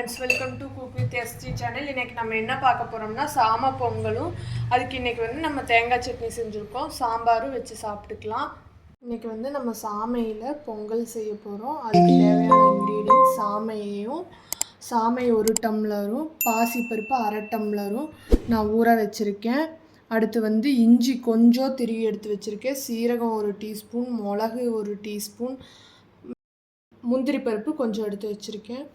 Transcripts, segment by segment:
Friends, welcome to cook with ST channel. இன்றைக்கி நம்ம என்ன பார்க்க போகிறோம்னா சாம பொங்கலும், அதுக்கு இன்றைக்கி வந்து நம்ம தேங்காய் சட்னி செஞ்சுருக்கோம். சாம்பாரும் வச்சு சாப்பிட்டுக்கலாம். இன்றைக்கி வந்து நம்ம சாமையில் பொங்கல் செய்ய போகிறோம். அதுக்கு தேவையான இன்க்ரீடியன்ட் சாமை 1 டம்ளரும் பாசிப்பருப்பு 1/2 டம்ளரும் நான் ஊற வச்சுருக்கேன். அடுத்து வந்து இஞ்சி கொஞ்சம் திருவி எடுத்து வச்சுருக்கேன். சீரகம் 1 டீஸ்பூன், மிளகு 1 டீஸ்பூன், முந்திரி பருப்பு கொஞ்சம் எடுத்து வச்சுருக்கேன்.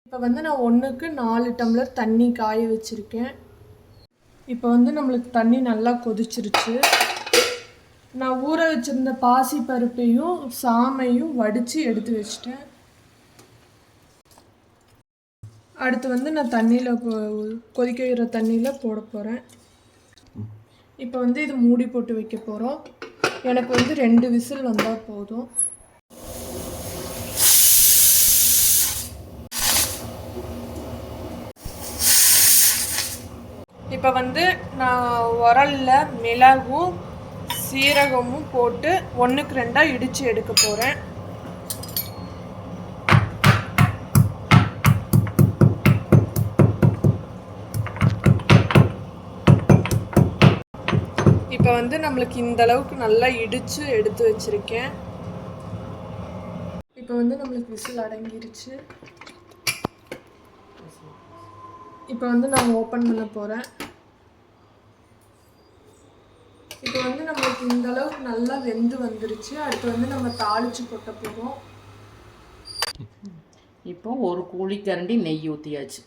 இப்போ வந்து நான் 1க்கு 4 டம்ளர் தண்ணி காய வச்சுருக்கேன். இப்போ வந்து நம்மளுக்கு தண்ணி நல்லா கொதிச்சிருச்சு. நான் ஊற வச்சுருந்த பாசி பருப்பையும் சாமையும் வடித்து எடுத்து வச்சிட்டேன். அடுத்து வந்து நான் கொதிக்க வைக்கிற தண்ணியில் போட போகிறேன். இப்போ வந்து இது மூடி போட்டு வைக்க போகிறோம். எனக்கு வந்து 2 விசில் வந்தால் போதும். இப்போ வந்து நான் உரலில் மிளகும் சீரகமும் போட்டு 1க்கு 2 இடித்து எடுக்க போகிறேன். இப்போ வந்து நம்மளுக்கு இந்த அளவுக்கு நல்லா இடித்து எடுத்து வச்சுருக்கேன். இப்போ வந்து நம்மளுக்கு விசில் அடங்கிருச்சு. இப்போ வந்து நான் ஓப்பன் பண்ண போகிறேன். இப்போ வந்து நம்மளுக்கு இந்த அளவுக்கு நல்லா வெந்து வந்துருச்சு. அடுத்து வந்து நம்ம தாளித்து கொட்ட போகிறோம். இப்போ 1 குழிக்கரண்டி நெய் ஊற்றியாச்சு.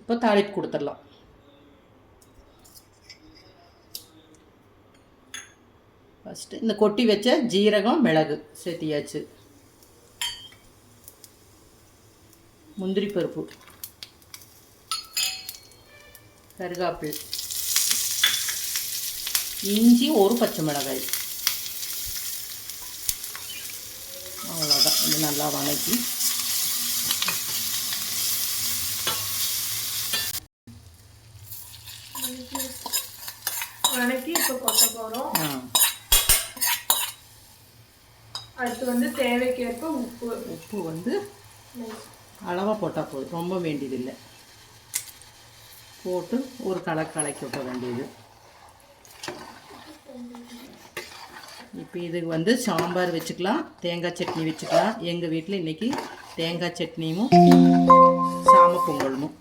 இப்போ தாளிப்பு கொடுத்துடலாம். ஃபஸ்ட்டு இந்த கொட்டி வச்ச ஜீரகம் மிளகு சேர்த்தியாச்சு. முந்திரி பருப்பு, கருகாப்பில், இஞ்சி 1 பச்சை மிளகாய், அவ்வளோதான். இது நல்லா வணக்கி இப்போ கொட்ட போகிறோம். அடுத்து வந்து தேவைக்கேற்ப உப்பு வந்து அளவாக போட்டால் போதும், ரொம்ப வேண்டியதில்லை. போட்டு ஒரு கலக்கி விட்ட வேண்டியது. இப்போ இதுக்கு வந்து சாம்பார் வச்சுக்கலாம், தேங்காய் சட்னி வச்சுக்கலாம். எங்கள் வீட்டில் இன்றைக்கி தேங்காய் சட்னியும் சாம பொங்கலும்.